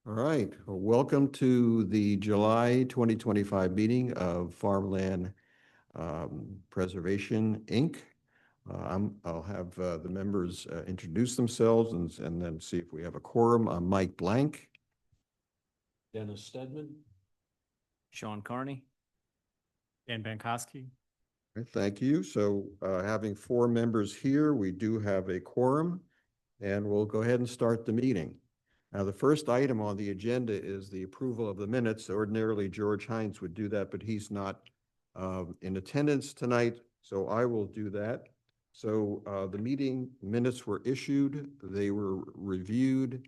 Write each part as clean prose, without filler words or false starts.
All right, well, welcome to the July 2025 meeting of Farmland Preservation, Inc. I'll have the members introduce themselves and then see if we have a quorum. I'm Mike Blank. Dennis Steadman. Sean Carney. And Bankoske. Thank you. So having four members here, we do have a quorum, and we'll go ahead and start the meeting. Now, the first item on the agenda is the approval of the minutes. Ordinarily, George Heinze would do that, but he's not in attendance tonight, so I will do that. So the meeting minutes were issued, they were reviewed,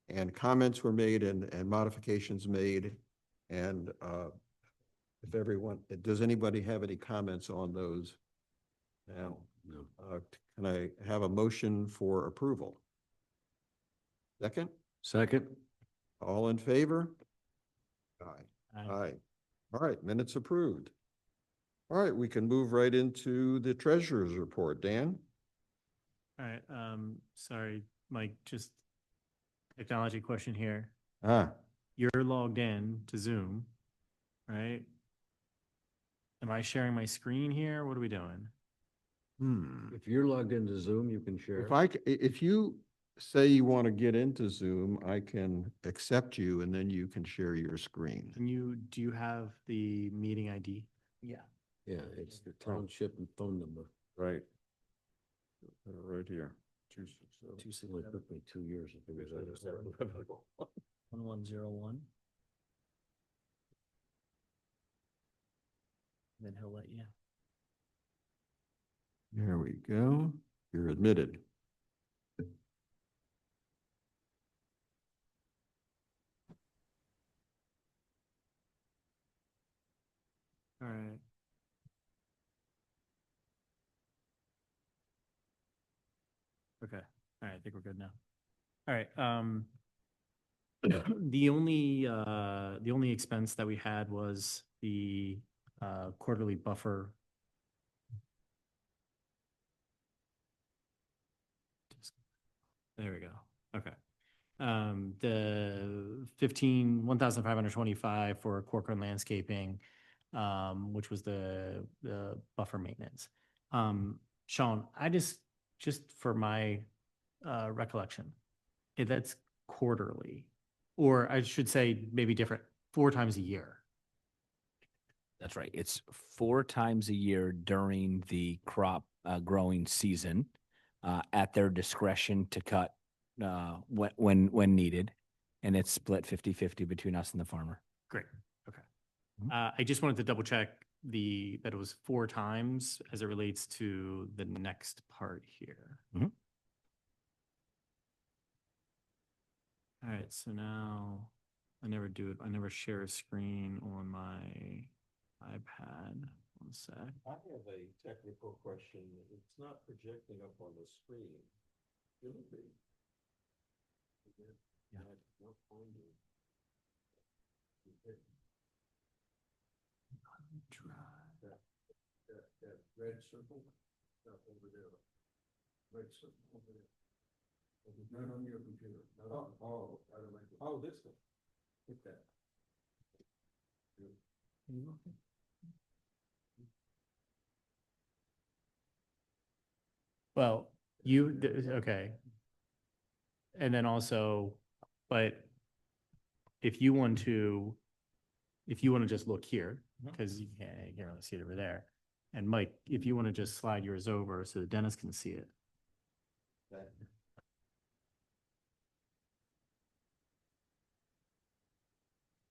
and comments were made and modifications made. And does anybody have any comments on those? Now, No. can I have a motion for approval? Second? Second. All in favor? Aye. Aye. All right, minutes approved. All right, we can move right into the treasurer's report. Dan? All right, sorry, Mike, just technology question here. You're logged in to Zoom, right? Am I sharing my screen here? What are we doing? If you're logged into Zoom, you can share. If you say you want to get into Zoom, I can accept you and then you can share your screen. Do you have the meeting ID? Yeah. Yeah, it's the township and phone number. Right. Right here. 267. It only took me 2 years to figure that out. 1101. Then he'll let you. There we go. You're admitted. All right. Okay. All right. I think we're good now. All right. The only expense that we had was the quarterly buffer. There we go. Okay. The 1,525 for Corcoran Landscaping, which was the buffer maintenance. Sean, just for my recollection, that's quarterly, or I should say maybe different, 4 times a year. That's right. It's 4 times a year during the crop growing season, at their discretion to cut when needed, and it's split 50-50 between us and the farmer. Great. Okay. I just wanted to double check that it was 4 times as it relates to the next part here. Mhm. All right. So now I never do it. I never share a screen on my iPad. One sec. I have a technical question. It's not projecting up on the screen. Should it be? Yeah. That red circle over there. Red circle over there. Not on your computer. This one. Hit that. Well, okay. And then also, but if you want to just look here, because you can't really see it over there. And Mike, if you want to just slide yours over so that Dennis can see it.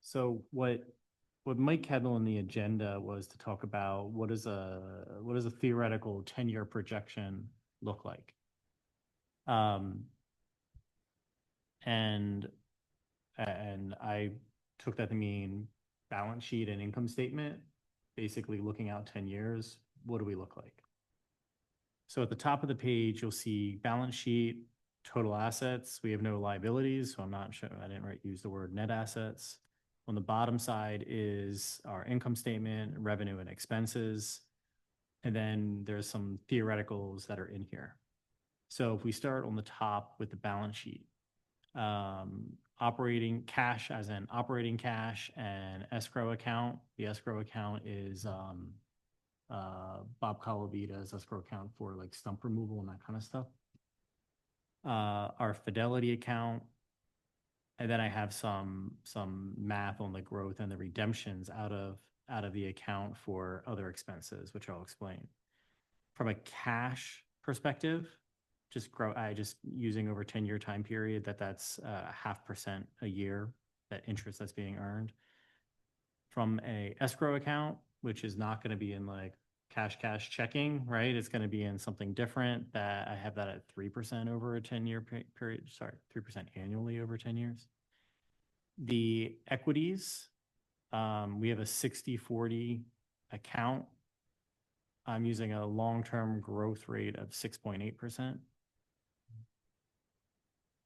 So what Mike had on the agenda was to talk about what does a theoretical 10-year projection look like? And I took that to mean balance sheet and income statement, basically looking out 10 years. What do we look like? So at the top of the page, you'll see balance sheet, total assets. We have no liabilities, so I'm not sure. I didn't use the word net assets. On the bottom side is our income statement, revenue and expenses. And then there's some theoreticals that are in here. So if we start on the top with the balance sheet, Operating cash as an operating cash and escrow account. The escrow account is Bob Calavita's escrow account for like stump removal and that kind of stuff. Our Fidelity account, and then I have some math on the growth and the redemptions out of the account for other expenses, which I'll explain. From a cash perspective, just using over 10-year time period, that's 0.5% a year, that interest that's being earned. From a escrow account, which is not going to be in like cash checking, right? It's going to be in something different, that I have that at 3% over a 10-year period. Sorry, 3% annually over 10 years. The equities, we have a 60/40 account. I'm using a long-term growth rate of 6.8%.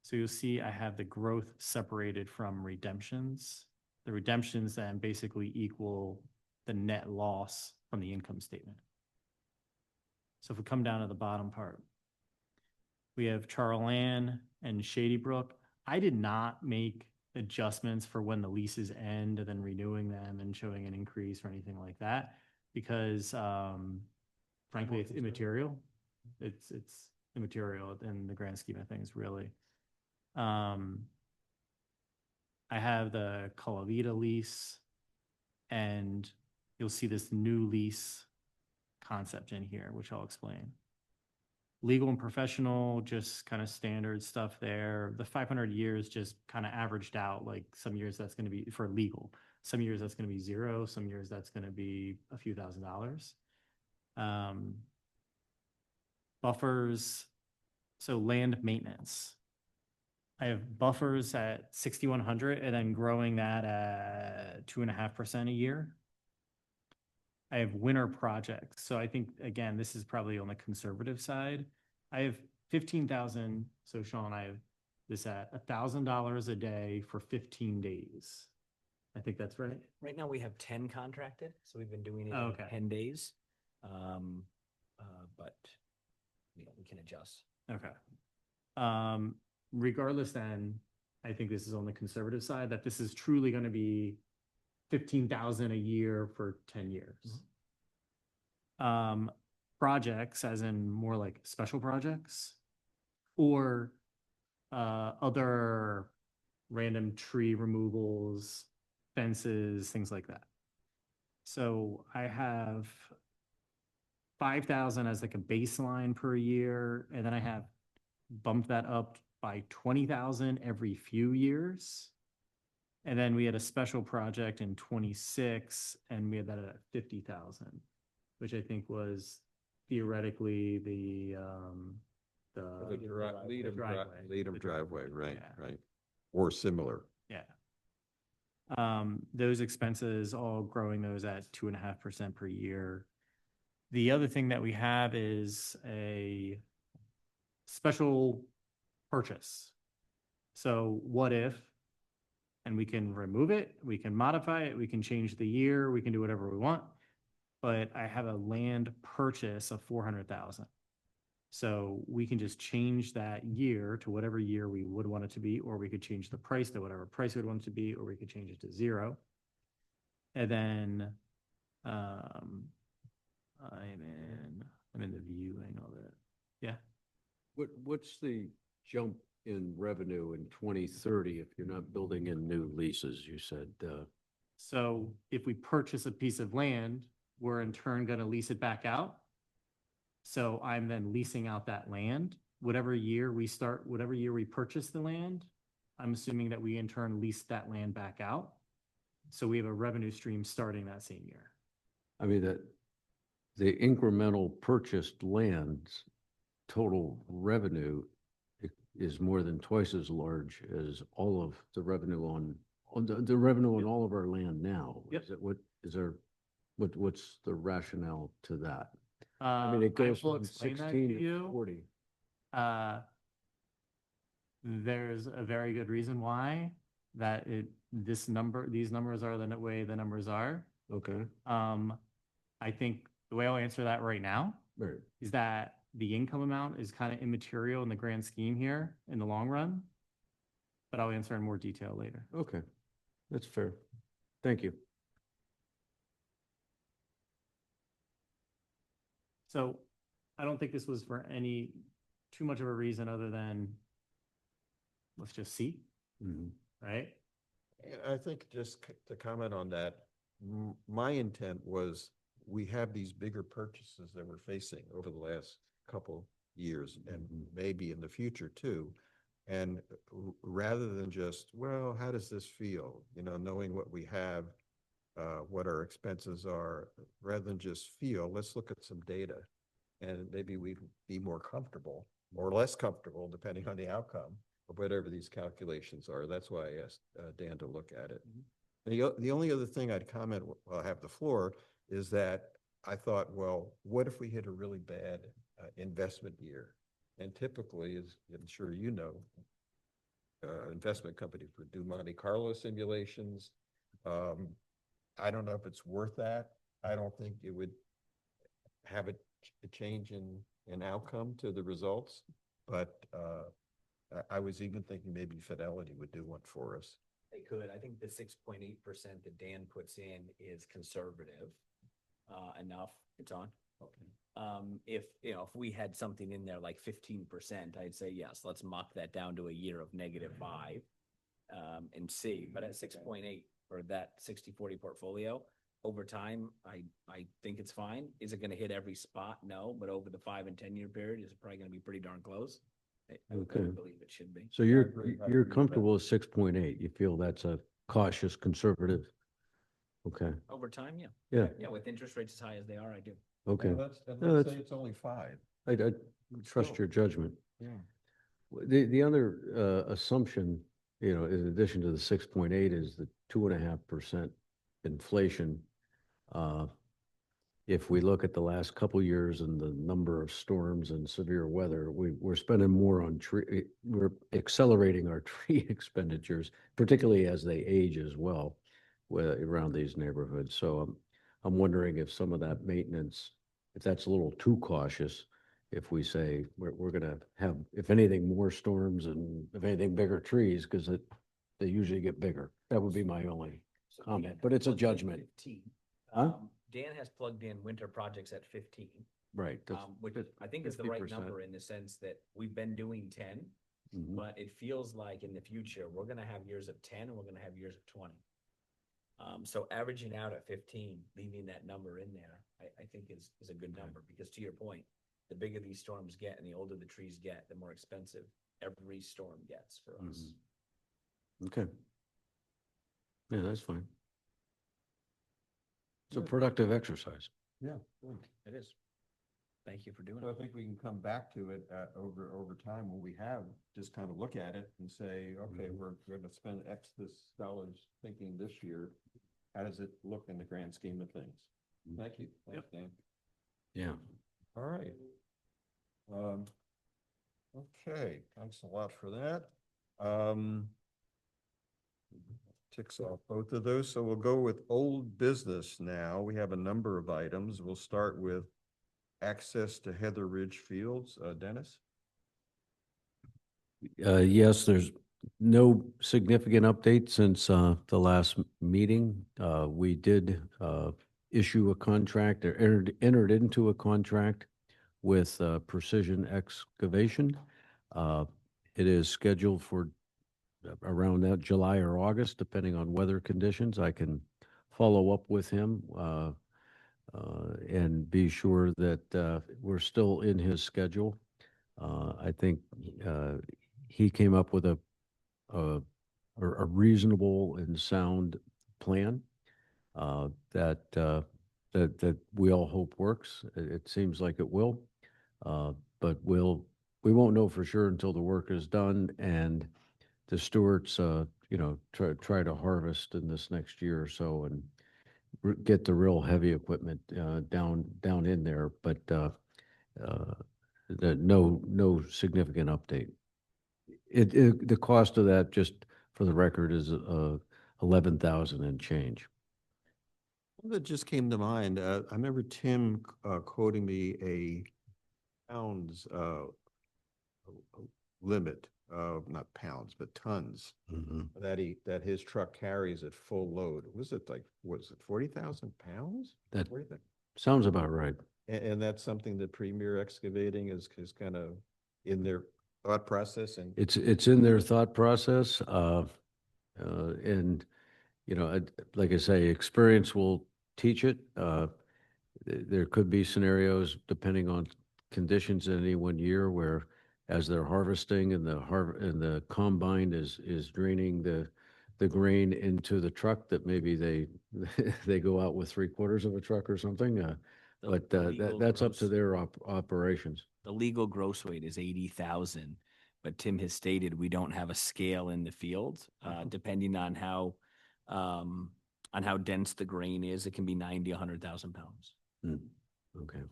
So you'll see I have the growth separated from redemptions. The redemptions then basically equal the net loss from the income statement. So if we come down to the bottom part, we have Charlan and Shady Brook. I did not make adjustments for when the leases end and then renewing them and showing an increase or anything like that, because frankly, it's immaterial. It's immaterial in the grand scheme of things, really. I have the Calavita lease, and you'll see this new lease concept in here, which I'll explain. Legal and professional, just kind of standard stuff there. The 500 years just kind of averaged out, like some years that's going to be for legal. Some years that's going to be zero. Some years that's going to be a few $1,000s. Buffers, so land maintenance. I have buffers at 6,100 and then growing that at 2.5% a year. I have winter projects. So I think, again, this is probably on the conservative side. I have 15,000. So Sean, I have this at $1,000 a day for 15 days. I think that's right. Right now we have 10 contracted, so we've been doing it Oh, in okay. 10 days. But we can adjust. Okay. Regardless, then I think this is on the conservative side, that this is truly going to be 15,000 a year for 10 years. Mm-hmm. Projects, as in more like special projects, or other random tree removals, fences, things like that. So I have 5,000 as like a baseline per year, and then I have bumped that up by 20,000 every few years. And then we had a special project in 26, and we had that at 50,000, which I think was theoretically the Leedom driveway, right, Yeah. right. Or similar. Yeah. Those expenses, all growing those at 2.5% per year. The other thing that we have is a special purchase. So what if, and we can remove it, we can modify it, we can change the year, we can do whatever we want. But I have a land purchase of 400,000. So we can just change that year to whatever year we would want it to be, or we could change the price to whatever price we would want it to be, or we could change it to 0. And then I'm in the viewing of it. Yeah. What's the jump in revenue in 2030 if you're not building in new leases? You said. So if we purchase a piece of land, we're in turn going to lease it back out. So I'm then leasing out that land. Whatever year we purchase the land, I'm assuming that we in turn lease that land back out. So we have a revenue stream starting that same year. I mean, that the incremental purchased land's total revenue is more than twice as large as all of the revenue on the revenue on all of our land now. Yep. What's the rationale to that? I mean, it goes will from explain that 16 to to you. 40. There's a very good reason why these numbers are the way the numbers are. Okay. I think the way I'll answer that right now Right. is that the income amount is kind of immaterial in the grand scheme here in the long run. but I'll answer in more detail later. Okay, that's fair. Thank you. So I don't think this was for any too much of a reason other than let's just see, Mhm. right? I think just to comment on that, my intent was we have these bigger purchases that we're facing over the last couple years and maybe in the future too. And rather than just, well, how does this feel? You know, knowing what we have, what our expenses are, rather than just feel, let's look at some data. And maybe we'd be more comfortable or less comfortable, depending on the outcome of whatever these calculations are. That's why I asked Dan to look at it. The only other thing I'd comment while I have the floor is that I thought, well, what if we hit a really bad investment year? And typically, as I'm sure you know, investment companies would do Monte Carlo simulations. I don't know if it's worth that. I don't think it would have a change in outcome to the results, but I was even thinking maybe Fidelity would do one for us. They could. I think the 6.8% that Dan puts in is conservative enough. It's on. Okay. If if we had something in there like 15%, I'd say yes, let's mock that down to a year of -5 and see. But at 6.8 for that 60/40 portfolio, over time, I think it's fine. Is it going to hit every spot? No, but over the 5 and 10 year period, is it probably going to be pretty darn close? I Okay. believe it should be. So I you're, agree with you're that. comfortable with 6.8. You feel that's a cautious conservative? Okay, Over time, yeah. yeah, Yeah, with interest rates as high as they are, I do. okay. And let's No, say that's- it's only 5. I trust Still. your judgment. Yeah. The other assumption, in addition to the 6.8 is the 2.5% inflation. If we look at the last couple years and the number of storms and severe weather, we're spending more on we're accelerating our tree expenditures, particularly as they age as well, around these neighborhoods. So I'm wondering if some of that maintenance, if that's a little too cautious, if we say we're going to have, if anything, more storms and if anything, bigger trees, because they usually get bigger. That would be my only So comment, Dan but it's a plugged in judgment. 15. Huh? Dan has plugged in winter projects at 15, Right. That's which I think is the right 50%. number in the sense that we've been doing 10, Mhm. but it feels like in the future, we're going to have years of 10 and we're going to have years of 20. So averaging out at 15, leaving that number in there, I think is a good number because to your point, the bigger these storms get and the older the trees get, the more expensive every storm gets for us. Mhm. Okay. Yeah, that's fine. It's a Good. productive exercise. Yeah. Good. It is. Thank you for doing So I it. think we can come back to it over time when we have, just kind of look at it and say, okay, we're going to spend X this dollars thinking this year. How does it look in the grand scheme of things? Thank you. Thanks, Dan. Yeah. All right. Okay, thanks a lot for that. Ticks off both of those. So we'll go with old business now. We have a number of items. We'll start with access to Heather Ridge Fields. Dennis? Yes, there's no significant update since the last meeting. We did issue a contract or entered into a contract with Precision Excavation. It is scheduled for around that July or August, depending on weather conditions. I can follow up with him and be sure that we're still in his schedule. I think he came up with a reasonable and sound plan that we all hope works. It seems like it will, but we won't know for sure until the work is done and the stewards, try to harvest in this next year or so and get the real heavy equipment down in there. But no significant update. The cost of that, just for the record, is $11,000 and change. One that just came to mind, I remember Tim quoting me a pounds limit not pounds, but tons Mhm. that his truck carries at full load. Was it like, was it 40,000 pounds? That 40,000? sounds about right. And that's something that Premier Excavating is kind of in their thought process and. It's in their thought process, and, you know, like I say, experience will teach it. There could be scenarios, depending on conditions in any one year, where as they're harvesting and the combine is draining the grain into the truck, that maybe they they go out with 3/4 of a truck or something. But that's up to their operations. The legal gross weight is 80,000, but Tim has stated we don't have a scale in the field. Depending on how dense the grain is, it can be 90, 100,000 pounds. Okay.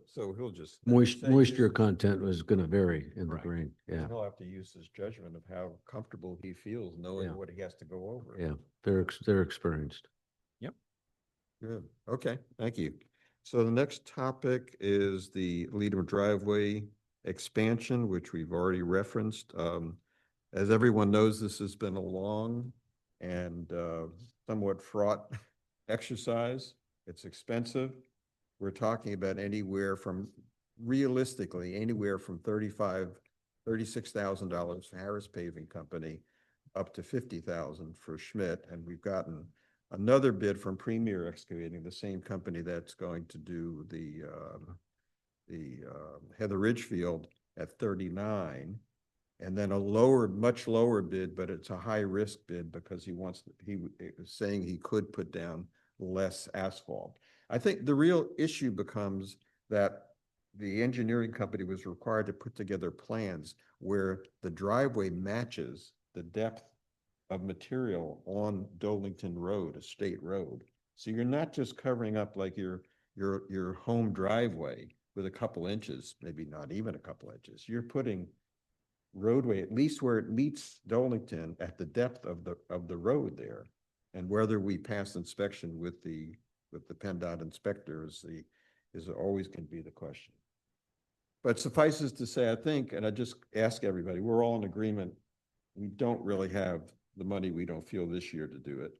So he'll just. Moisture content was going to vary in the Correct. grain. Yeah. He'll have to use his judgment of how comfortable he feels knowing Yeah. what he has to go over. Yeah. They're experienced. Good. Okay, thank you. So the next topic is the Leedom driveway expansion, which we've already referenced. As everyone knows, this has been a long and somewhat fraught exercise. It's expensive. We're talking about realistically, anywhere from $36,000 for Harris Paving Company up to $50,000 for Schmidt. And we've gotten another bid from Premier Excavating, the same company that's going to do the Heather Ridgefield at 39. And then a much lower bid, but it's a high risk bid because he was saying he could put down less asphalt. I think the real issue becomes that the engineering company was required to put together plans where the driveway matches the depth of material on Dolington Road, a state road. So you're not just covering up like your home driveway with a couple inches, maybe not even a couple inches. You're putting roadway at least where it meets Dolington at the depth of the road there. And whether we pass inspection with the PennDOT inspector is always can be the question. But suffices to say, I think, and I just ask everybody, we're all in agreement, we don't really have the money we don't feel this year to do it.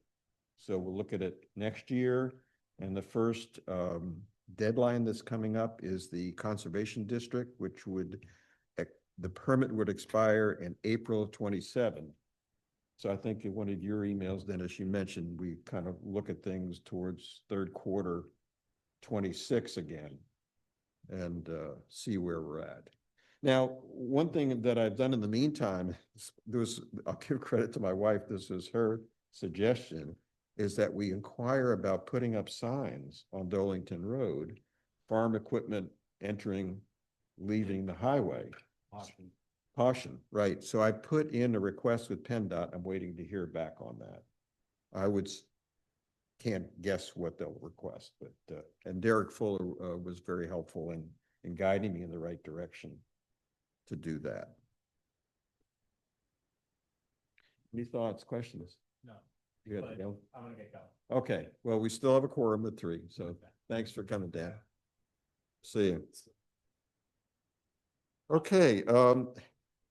So we'll look at it next year. And the first deadline that's coming up is the Conservation District, which the permit would expire in April of 27. So I think in one of your emails, Dennis, you mentioned we kind of look at things towards third quarter 26 again and see where we're at. Now, one thing that I've done in the meantime, I'll give credit to my wife, this is her suggestion, is that we inquire about putting up signs on Dolington Road, farm equipment entering, leaving the highway. Caution, right. So I put in a request with PennDOT. I'm waiting to hear back on that. Can't guess what they'll request, but and Derek Fuller was very helpful in guiding me in the right direction to do that. Any thoughts, questions? No. Good. But No? I'm gonna get going. Okay, well, we still have a quorum of 3, so thanks for coming down. See you. Okay,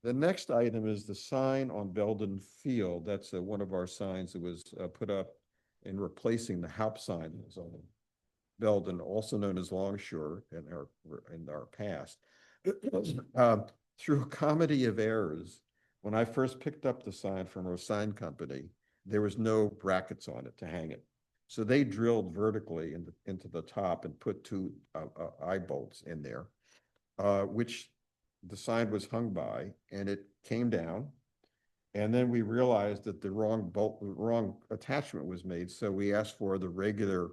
the next item is the sign on Belden Field. That's one of our signs that was put up in replacing the Haupt sign that was on Belden, also known as Longshore in our past. Through a comedy of errors, when I first picked up the sign from our sign company, there was no brackets on it to hang it. So they drilled vertically into the top and put 2 eye bolts in there, which the sign was hung by, and it came down. And then we realized that the wrong attachment was made. So we asked for the regular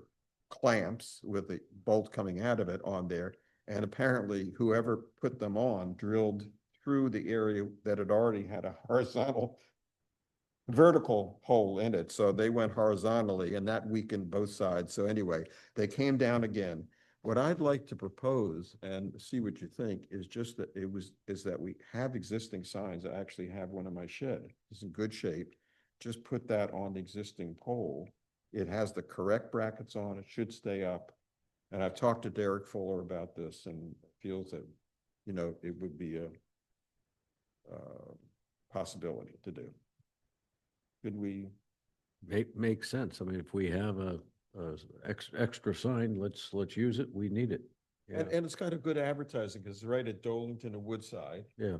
clamps with the bolt coming out of it on there. And apparently whoever put them on drilled through the area that had already had a vertical hole in it. So they went horizontally and that weakened both sides. So anyway, they came down again. What I'd like to propose and see what you think is just that that we have existing signs. I actually have one in my shed. It's in good shape. Just put that on the existing pole. It has the correct brackets on. It should stay up. And I've talked to Derek Fuller about this and feels that, it would be possibility to do. Could we? Makes sense. I mean, if we have a extra sign, let's use it. We need it. Yeah, And it's kind of good advertising because it's right at Dolington and Woodside. yeah,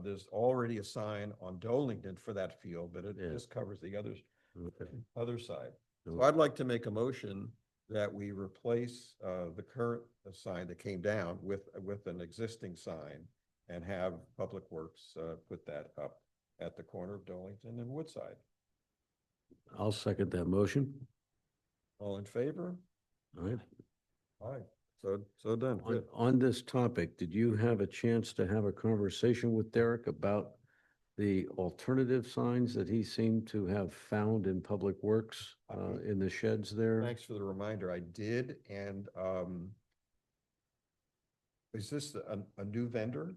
There's already a sign on Dolington for that field, but it Yeah. just covers the okay. other side. So Okay. I'd like to make a motion that we replace the current sign that came down with an existing sign and have Public Works put that up at the corner of Dolington and Woodside. I'll second that motion. All in favor? All right. Aye. So done. On, Good. on this topic, did you have a chance to have a conversation with Derek about the alternative signs that he seemed to have found in Public Works, in the sheds there? Thanks for the reminder. I did, and is this a new vendor?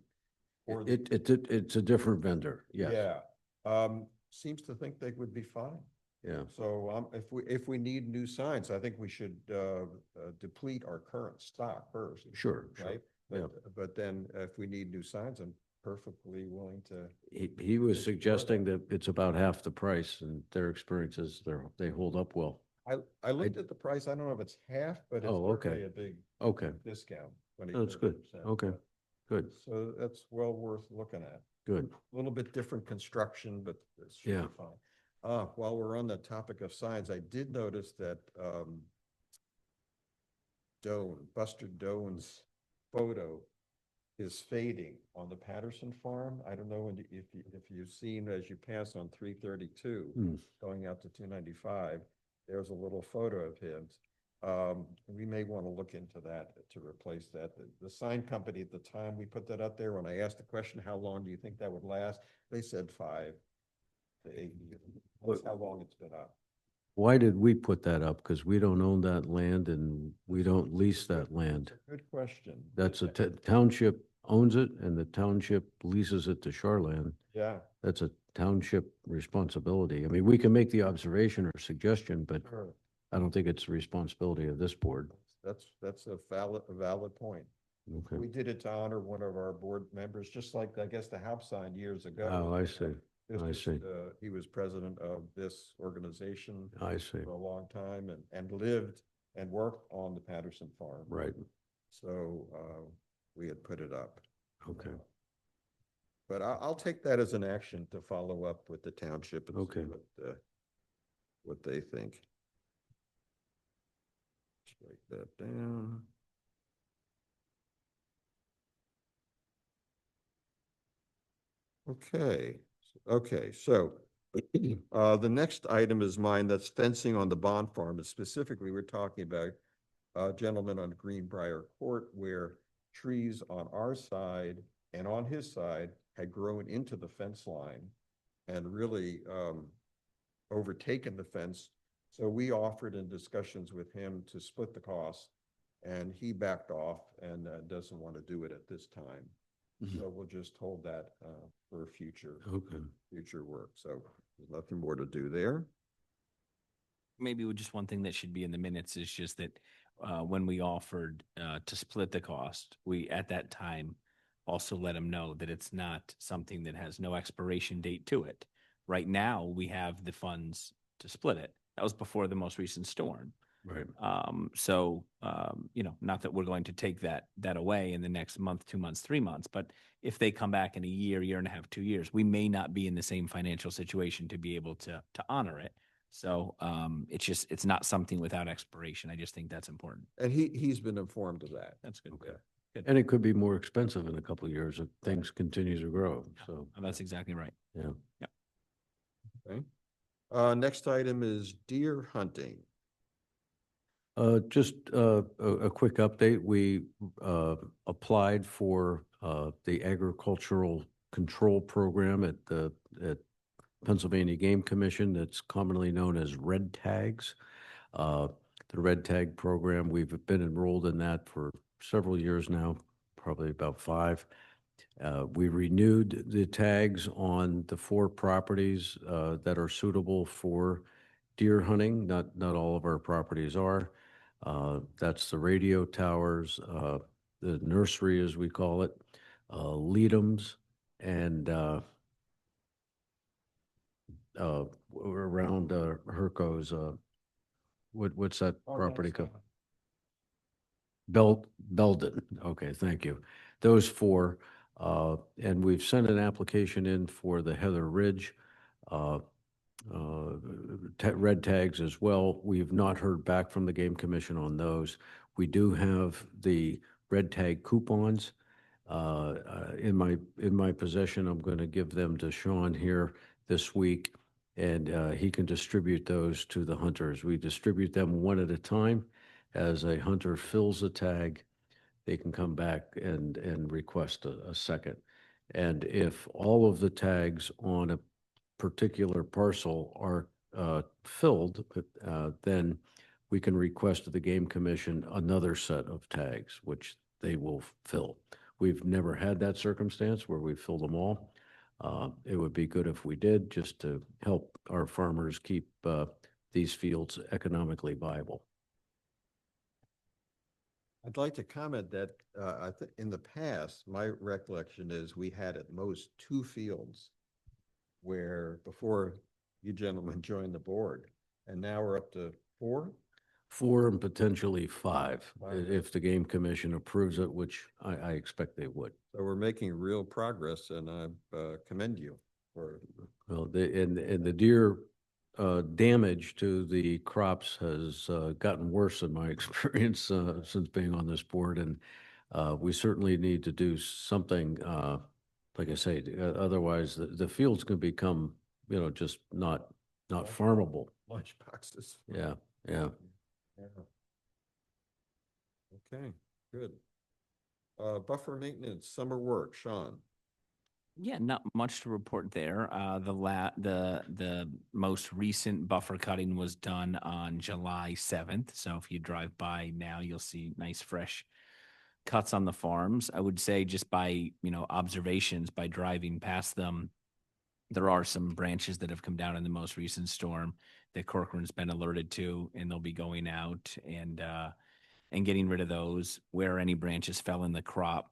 Or It's a different vendor, yes. Yeah, seems to think they would be fine. Yeah, So if we need new signs, I think we should deplete our current stock first. sure. Right? Yeah. But then if we need new signs, I'm perfectly willing to. He was suggesting that it's about half the price, and their experience is they hold up well. I looked at the price. I don't know if it's half, but it's Oh, okay. certainly a big Okay, discount. that's good. 20%. Okay, good, So that's well worth looking at. good. A little bit different construction, but it should Yeah. be fine. While we're on the topic of signs, I did notice that Buster Doan's photo is fading on the Patterson farm. I don't know if you've seen as you pass on 332 Hmm. going out to 295, there's a little photo of him. We may want to look into that to replace that. The sign company at the time we put that up there, when I asked the question, how long do you think that would last? They said 5 to 8 years. That's how long it's been up. Why did we put that up? Because we don't own that land and we don't lease that land. Good question. That's township owns it and the township leases it to Shoreland. Yeah, That's a township responsibility. I mean, we can make the observation or suggestion, but sure. I don't think it's the responsibility of this board. That's a valid point. Okay. We did it to honor one of our board members, just like, I guess, the house sign years ago. Oh, I see. This I was, see. He was president of this organization I see. for a long time and lived and worked on the Patterson farm. Right. So we had put it up. Okay. But I'll take that as an action to follow up with the township and see Okay. what they think. Just write that down. Okay, so the next item is mine. That's fencing on the bond farm. And specifically, we're talking about a gentleman on Greenbrier Court where trees on our side and on his side had grown into the fence line and really overtaken the fence. So we offered in discussions with him to split the cost, and he backed off and doesn't want to do it at this time. Mhm. So we'll just hold that for future work. So there's nothing more to do there. Maybe just one thing that should be in the minutes is just that when we offered to split the cost, we at that time also let them know that it's not something that has no expiration date to it. Right now, we have the funds to split it. That was before the most recent storm. Right. Not that we're going to take that away in the next month, 2 months, 3 months, but if they come back in a year and a half, 2 years, we may not be in the same financial situation to be able to honor it. So it's not something without expiration. I just think that's important. And he's been informed of that. That's good. Okay. And it could be more expensive in a couple of years if things continue to grow. So, And that's exactly right. yeah. Okay. Next item is deer hunting. Just a quick update. We applied for the agricultural control program at Pennsylvania Game Commission. That's commonly known as red tags. The red tag program, we've been enrolled in that for several years now, probably about 5. We renewed the tags on the 4 properties that are suitable for deer hunting. Not all of our properties are. That's the radio towers, the nursery, as we call it, Leedom's, and around Herco's, what's that property called? Belden. Okay, thank you. Those four, and we've sent an application in for the Heather Ridge uh, red tags as well. We've not heard back from the Game Commission on those. We do have the red tag coupons in my possession. I'm going to give them to Sean here this week, and he can distribute those to the hunters. We distribute them one at a time. As a hunter fills a tag, they can come back and request a second. And if all of the tags on a particular parcel are filled, then we can request to the Game Commission another set of tags, which they will fill. We've never had that circumstance where we fill them all. It would be good if we did, just to help our farmers keep these fields economically viable. I'd like to comment that I think in the past, my recollection is we had at most 2 fields where before you gentlemen joined the board, and now we're up to 4? 4 and potentially 5, Five. if the Game Commission approves it, which I expect they would. So we're making real progress, and I commend you for. Well, and the deer damage to the crops has gotten worse in my experience since being on this board, and we certainly need to do something. Like I say, otherwise the fields can become, just not farmable. Lunch boxes. Yeah, yeah. Yeah. Okay, good. Buffer maintenance, summer work, Sean. Yeah, not much to report there. The most recent buffer cutting was done on July 7th. So if you drive by now, you'll see nice fresh cuts on the farms. I would say just by, observations, by driving past them, there are some branches that have come down in the most recent storm that Corcoran's been alerted to, and they'll be going out and getting rid of those. Where any branches fell in the crop,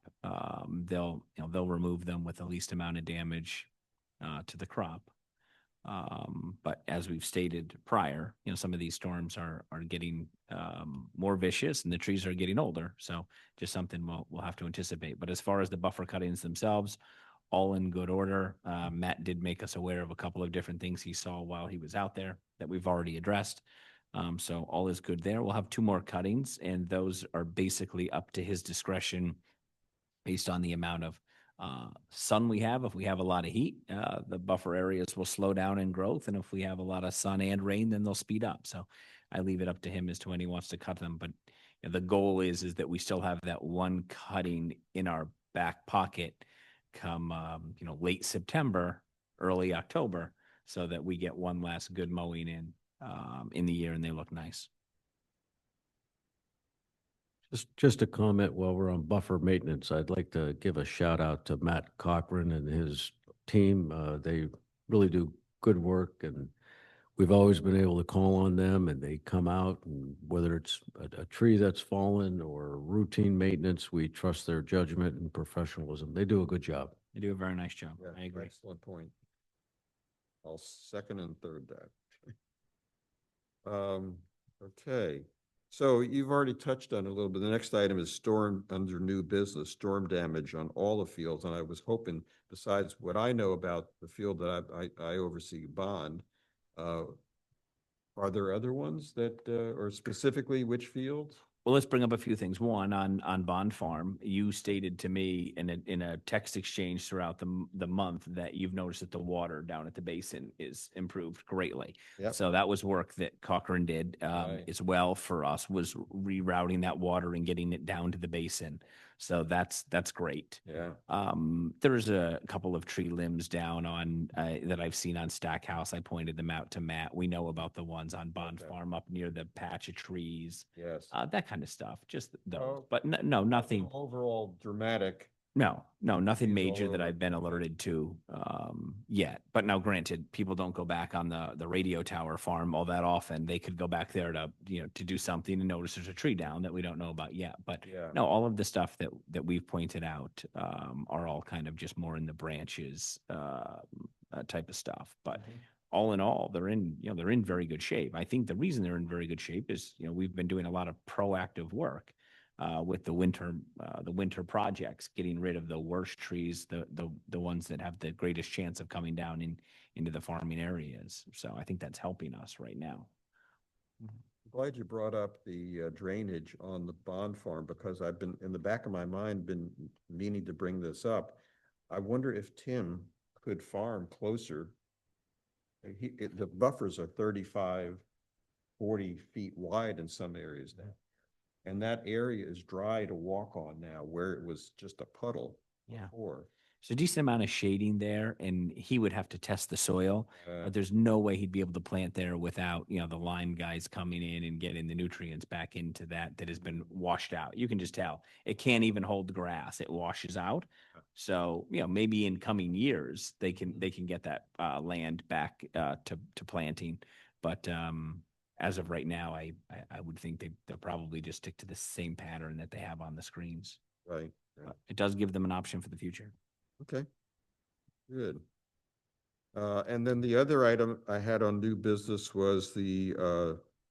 they'll remove them with the least amount of damage to the crop. But as we've stated prior, some of these storms are getting more vicious, and the trees are getting older. So just something we'll have to anticipate. But as far as the buffer cuttings themselves, all in good order. Matt did make us aware of a couple of different things he saw while he was out there that we've already addressed. So all is good there. We'll have 2 more cuttings, and those are basically up to his discretion based on the amount of sun we have. If we have a lot of heat, the buffer areas will slow down in growth. And if we have a lot of sun and rain, then they'll speed up. So I leave it up to him as to when he wants to cut them. But the goal is that we still have that one cutting in our back pocket come, late September, early October, so that we get one last good mowing in the year, and they look nice. Just a comment while we're on buffer maintenance, I'd like to give a shout out to Matt Cochran and his team. They really do good work, and we've always been able to call on them, and they come out, and whether it's a tree that's fallen or routine maintenance, we trust their judgment and professionalism. They do a good job. They do a very nice job. Yeah, I agree. excellent point. I'll second and third that. Okay, so you've already touched on it a little bit. The next item is storm under new business, storm damage on all the fields. And I was hoping, besides what I know about the field that I oversee, Bond, are there other ones that, or specifically which fields? Well, let's bring up a few things. One, on Bond Farm, you stated to me in a text exchange throughout the month that you've noticed that the water down at the basin is improved greatly. Yep. So that was work that Cochran did Right. as well for us, was rerouting that water and getting it down to the basin. So that's great. Yeah. There's a couple of tree limbs down on that I've seen on Stackhouse. I pointed them out to Matt. We know about the ones on Bond Okay. Farm up near the patch of trees. Yes. That kind of stuff, just those, Oh, but no, nothing. Overall dramatic No, nothing He's major all that over. I've been alerted to yet. But now granted, people don't go back on the radio tower farm all that often. They could go back there to, to do something and notice there's a tree down that we don't know about yet. But Yeah. no, all of the stuff that we've pointed out are all kind of just more in the branches type of stuff. But all in all, they're in very good shape. I think the reason they're in very good shape is, we've been doing a lot of proactive work with the winter projects, getting rid of the worst trees, the ones that have the greatest chance of coming down into the farming areas. So I think that's helping us right now. Glad you brought up the drainage on the bond farm, because I've been, in the back of my mind, been meaning to bring this up. I wonder if Tim could farm closer. The buffers are 35, 40 feet wide in some areas now. And that area is dry to walk on now, where it was just a puddle Yeah. before. So a decent amount of shading there, and he would have to test the soil, but there's no way he'd be able to plant there without, the lime guys coming in and getting the nutrients back into that has been washed out. You can just tell it can't even hold the grass. It washes out. So, maybe in coming years, they can get that land back to planting. But as of right now, I would think they'll probably just stick to the same pattern that they have on the screens. Right. But it does give them an option for the future. Okay, good. And then the other item I had on new business was the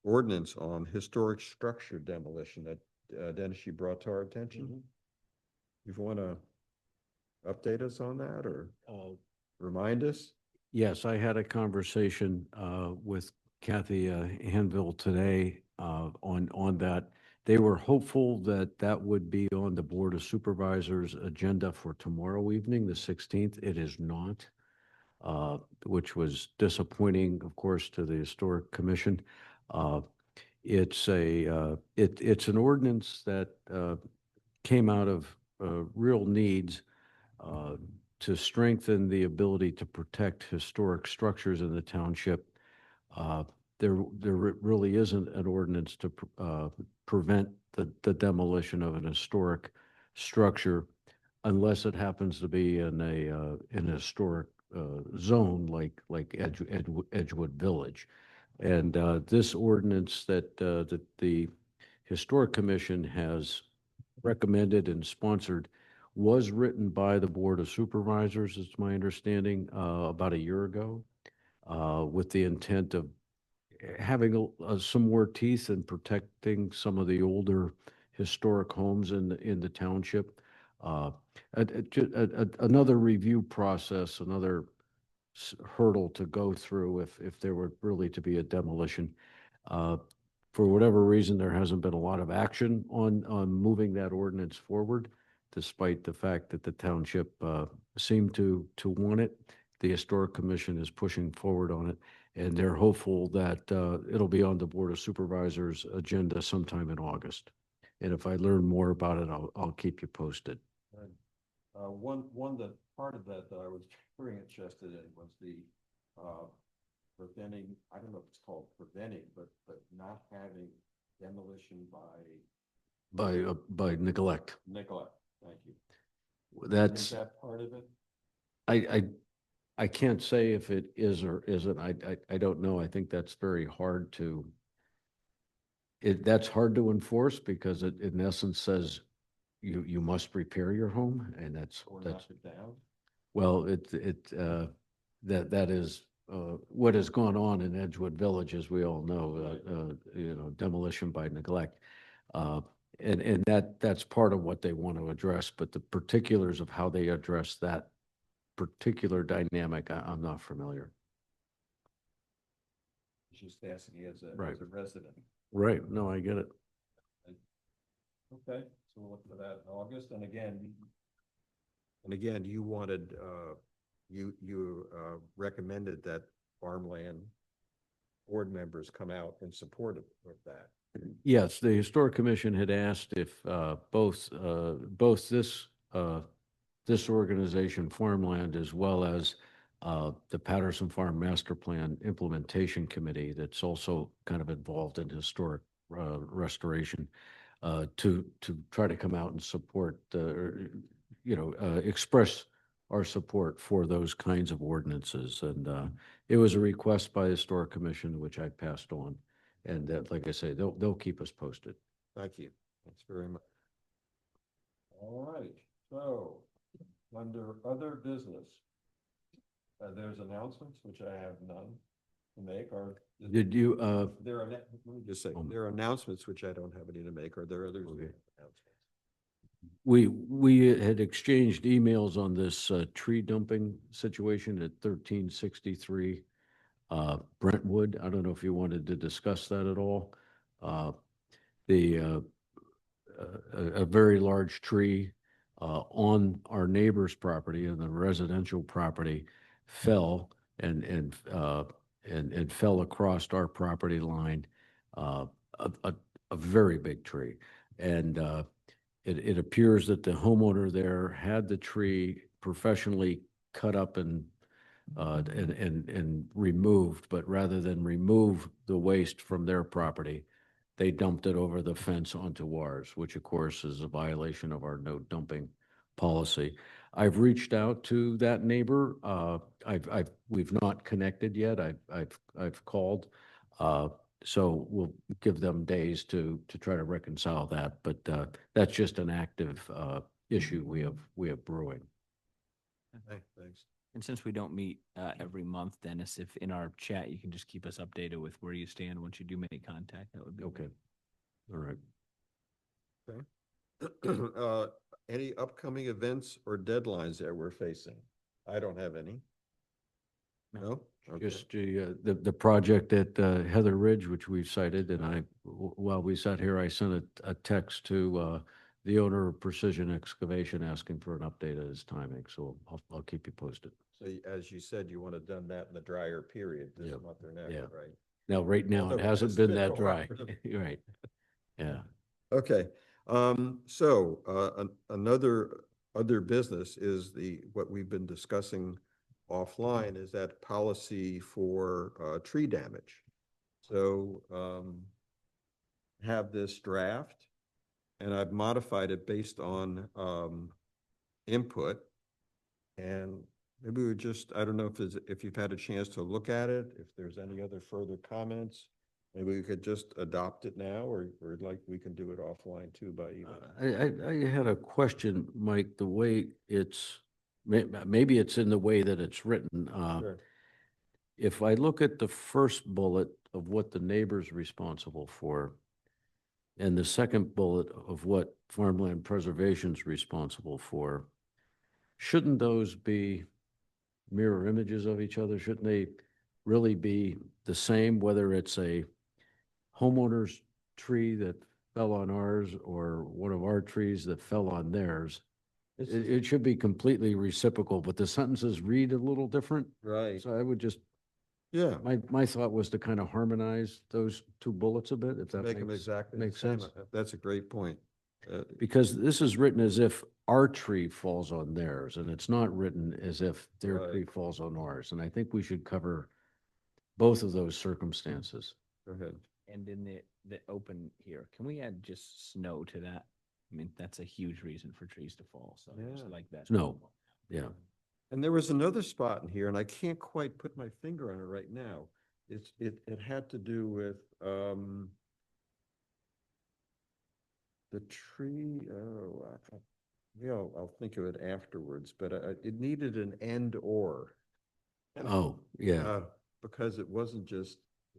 ordinance on historic structure demolition that Dennis, you brought to our attention. You want to update us on that, or remind us? Yes, I had a conversation with Kathy Hanville today on that. They were hopeful that that would be on the Board of Supervisors agenda for tomorrow evening, the 16th. It is not, which was disappointing, of course, to the Historic Commission. It's an ordinance that came out of real needs to strengthen the ability to protect historic structures in the township. There really isn't an ordinance to prevent the demolition of an historic structure unless it happens to be in a historic zone like Edgewood Village. And this ordinance that the Historic Commission has recommended and sponsored was written by the Board of Supervisors, it's my understanding, about a year ago, with the intent of having some more teeth in protecting some of the older historic homes in the township. Another review process, another hurdle to go through if there were really to be a demolition. For whatever reason, there hasn't been a lot of action on moving that ordinance forward, despite the fact that the township seemed to want it. The Historic Commission is pushing forward on it, and they're hopeful that it'll be on the Board of Supervisors agenda sometime in August. And if I learn more about it, I'll keep you posted. One that part of that I was very interested in was the preventing, I don't know if it's called preventing, but not having demolition By neglect. neglect. Thank you. Is That's, that part of it? I can't say if it is or isn't. I don't know. I think that's very hard to, that's hard to enforce because it in essence says you must repair your home, and that's Knock it down? well, that is what has gone on in Edgewood Village, as we all know, demolition by neglect. And that's part of what they want to address, but the particulars of how they address that particular dynamic, I'm not familiar. Just asking as a Right. resident. Right. No, I get it. Okay, so we'll look for that in August, and again, you wanted, you recommended that Farmland board members come out in support of that. Yes, the Historic Commission had asked if both this organization, Farmland, as well as the Patterson Farm Master Plan Implementation Committee, that's also kind of involved in historic restoration, to try to come out and support express our support for those kinds of ordinances. And it was a request by the Historic Commission, which I passed on. And like I say, they'll keep us posted. Thank you. Thanks very much. All right, so under other business, there's announcements, which I have none to make, or Did you, let me just say, Um, there are announcements which I don't have any to make. Are there others? Okay. Announcements? we had exchanged emails on this tree dumping situation at 1363 Brentwood. I don't know if you wanted to discuss that at all. A very large tree on our neighbor's property and the residential property fell and fell across our property line. A very big tree, and it appears that the homeowner there had the tree professionally cut up and removed, but rather than remove the waste from their property, they dumped it over the fence onto ours, which of course is a violation of our no dumping policy. I've reached out to that neighbor. We've not connected yet. I've called. So we'll give them days to try to reconcile that, but that's just an active issue we have brewing. Thanks. And since we don't meet every month, Dennis, if in our chat, you can just keep us updated with where you stand once you do make contact, that would be Okay. All right. Any upcoming events or deadlines that we're facing? I don't have any. No? Okay. Just the project at Heather Ridge, which we've cited, and while we sat here, I sent a text to the owner of Precision Excavation asking for an update of his timing, so I'll keep you posted. So as you said, you want to done that in the drier period this Yep. month or next, Yeah. right? Now, right now, it Although hasn't it's been been that a dry. while. You're right. Yeah. Okay, other business is what we've been discussing offline is that policy for tree damage. So have this draft, and I've modified it based on input. And maybe we just, I don't know if you've had a chance to look at it, if there's any other further comments. Maybe we could just adopt it now, or like we can do it offline too by email. I had a question, Mike, the way maybe it's in the way that it's written. Sure. If I look at the first bullet of what the neighbor's responsible for, and the second bullet of what farmland preservation's responsible for, shouldn't those be mirror images of each other? Shouldn't they really be the same, whether it's a homeowner's tree that fell on ours or one of our trees that fell on theirs? It should be completely reciprocal, but the sentences read a little different. Right, So I would just, yeah. my thought was to kind of harmonize those two bullets a bit, if that Make them exactly the makes same. sense. That's a great point. Because this is written as if our tree falls on theirs, and it's not written as if their Right. tree falls on ours. And I think we should cover both of those circumstances. Go ahead. And in the open here, can we add just snow to that? I mean, that's a huge reason for trees to fall, so I just Yeah. like that. Snow. Yeah. And there was another spot in here, and I can't quite put my finger on it right now. It had to do with the tree. I'll think of it afterwards, but it needed an and or. Oh, yeah. Because it wasn't just,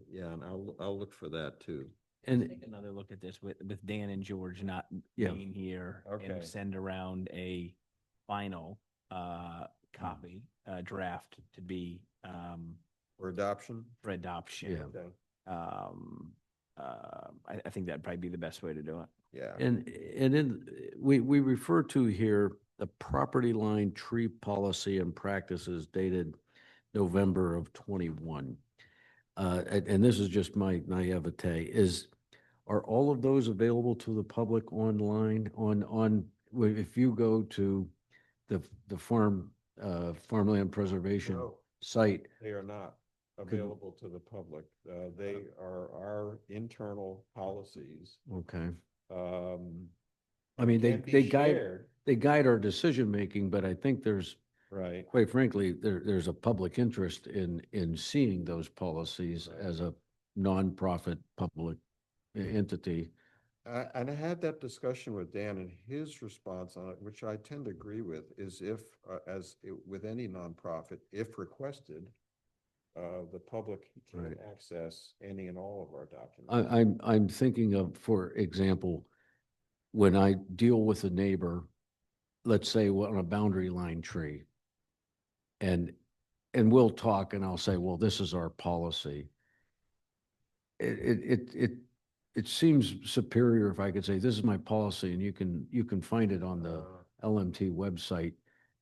yeah, and I'll look for that too. And Take another look at this with Dan and George not Yeah. being here, Okay. and send around a final copy, draft to be For adoption? for adoption. Yeah. Okay. I think that'd probably be the best way to do it. Yeah. we refer to here the property line tree policy and practices dated November of 21. And this is just my naivete, are all of those available to the public online if you go to the farmland preservation No, site? they are not available to the public. They are our internal policies. Okay. I mean, Can be they guide, shared. they guide our decision-making, but I think there's, Right. quite frankly, there's a public interest in seeing those policies Right. as a nonprofit public entity. And I had that discussion with Dan, and his response on it, which I tend to agree with, is if, with any nonprofit, if requested, the public can Right. access any and all of our documents. I'm thinking of, for example, when I deal with a neighbor, let's say on a boundary line tree, and we'll talk and I'll say, well, this is our policy. It seems superior if I could say, this is my policy, and you can find it on the LMT website,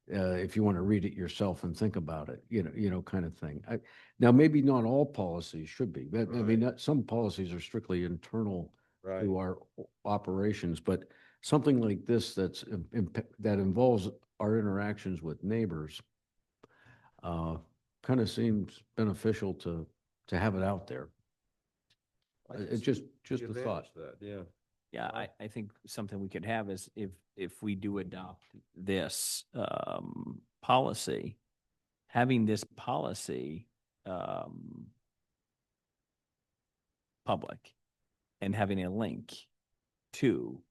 if you want to read it yourself and think about it, kind of thing. Now, maybe not all policies should be, but I mean, some policies are strictly internal Right. to our operations, but something like this that involves our interactions with neighbors, kind of seems beneficial to have it out there. I can It's see just the a thought. advantage of that, yeah. Yeah, I think something we could have is if we do adopt this policy, having this policy public and having a link to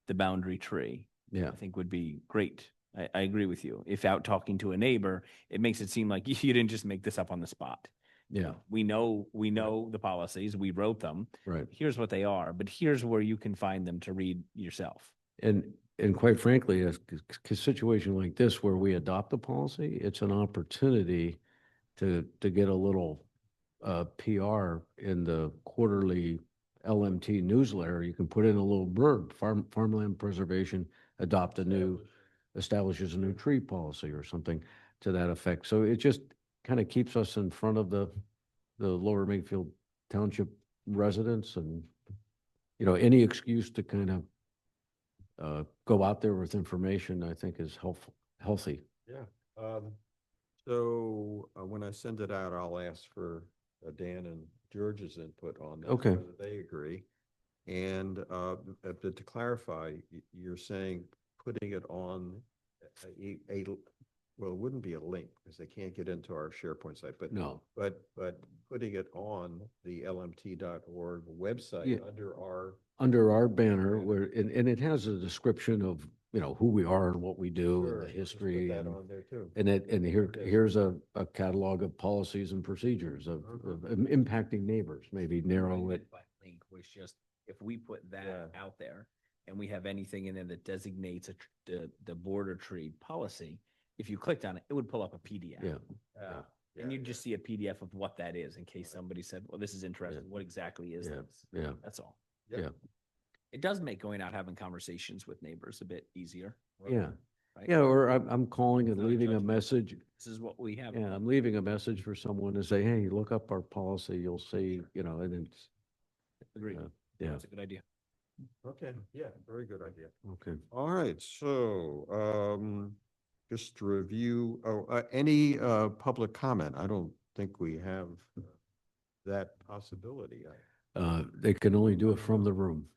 the boundary tree, Yeah. I think would be great. I agree with you. If out talking to a neighbor, it makes it seem like you didn't just make this up on the spot. Yeah, We know the policies, we wrote them. right. Here's what they are, but here's where you can find them to read yourself. And quite frankly, a situation like this where we adopt a policy, it's an opportunity to get a little PR in the quarterly LMT newsletter. You can put in a little blurb, farmland preservation, establishes a new tree policy or something to that effect. So it just kind of keeps us in front of the lower Makefield Township residents, and, any excuse to kind of go out there with information, I think is healthy. Yeah. So when I send it out, I'll ask for Dan and George's input on this. Okay. Whether they agree. And to clarify, you're saying putting it on well, it wouldn't be a link because they can't get into our SharePoint site, but No. but putting it on the lmt.org website Yeah. under our banner, where and it has a description of who we are and what we do, Sure, and the let's put history, that and on there too. here's a catalog of policies and procedures of impacting neighbors. Maybe narrow it. By link was just, if we put that Yeah. out there and we have anything in there that designates the border tree policy, if you clicked on it, it would pull up a PDF. Yeah. And you'd just see a PDF of what that is in case somebody said, well, this is interesting. What exactly is Yeah. this? Yeah. That's all. Yep. Yeah. It does make going out having conversations with neighbors a bit easier. Yeah. Right? Yeah. Or I'm calling and Not a leaving a judgment. message. This is what we have. Yeah, I'm leaving a message for someone to say, hey, look up our policy. You'll see, and it's, Agreed. yeah. That's a good idea. Okay, yeah, very good idea. Okay. All right, so just to review, any public comment? I don't think we have that possibility. They can only do it from the room.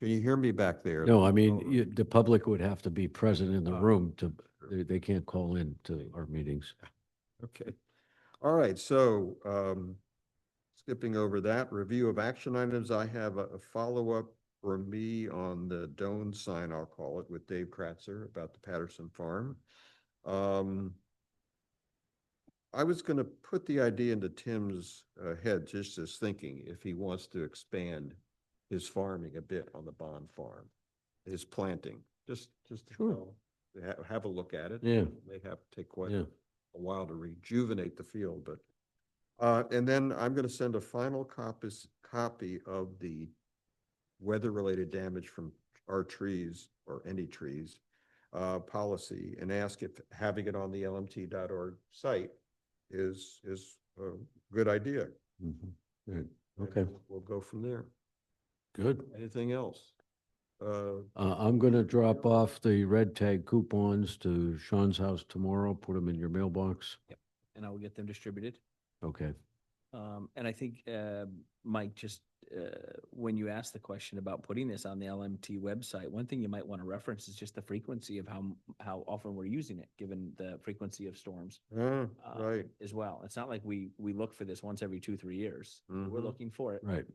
Can you hear me back there? No, I Oh, mean, the public would have to be present in the Oh, room they can't call in to our meetings. okay. All right, so skipping over that, review of action items, I have a follow-up from me on the Doan sign, I'll call it, with Dave Kratzer about the Patterson Farm. I was gonna put the idea into Tim's head, just as thinking, if he wants to expand his farming a bit on the Bond Farm, his planting, just to Sure. have a look at it. Yeah. May have to take quite Yeah. a while to rejuvenate the field, but and then I'm going to send a final copy of the weather-related damage from our trees or any trees policy, and ask if having it on the lmt.org site is a good idea. Mhm. Good. And Okay, we'll go from there. good. Anything else? I'm going to drop off the red tag coupons to Sean's house tomorrow, put them in your mailbox. And I will get them distributed. Okay. And I think, Mike, just when you asked the question about putting this on the LMT website, one thing you might want to reference is just the frequency of how often we're using it, given the frequency of storms. Right. As well. It's not like we look for this once every 2-3 years. We're Mhm. looking for it, Right,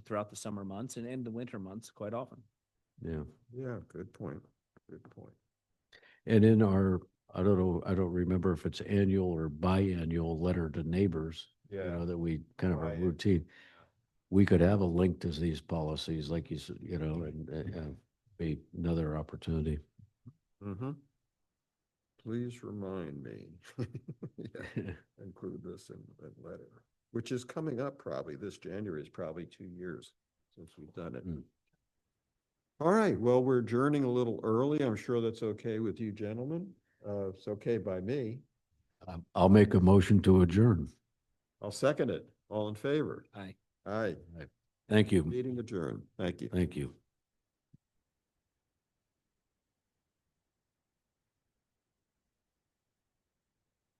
throughout the summer months and the winter months quite often. yeah. Yeah, good point. Good point. And in our, I don't know, I don't remember if it's annual or biannual letter to neighbors, Yeah. that we kind of a Right. routine. We could have a link to these policies, like you said, and be another opportunity. Mm-hmm. Please remind me. Yeah, include this in that letter, which is coming up probably. This January is probably 2 years since we've done it. Mm. All right, well, we're adjourning a little early. I'm sure that's okay with you gentlemen. It's okay by me. I'll make a motion to adjourn. I'll second it. All in favor? Aye. Aye. Thank you. Meeting adjourned. Thank you. Thank you.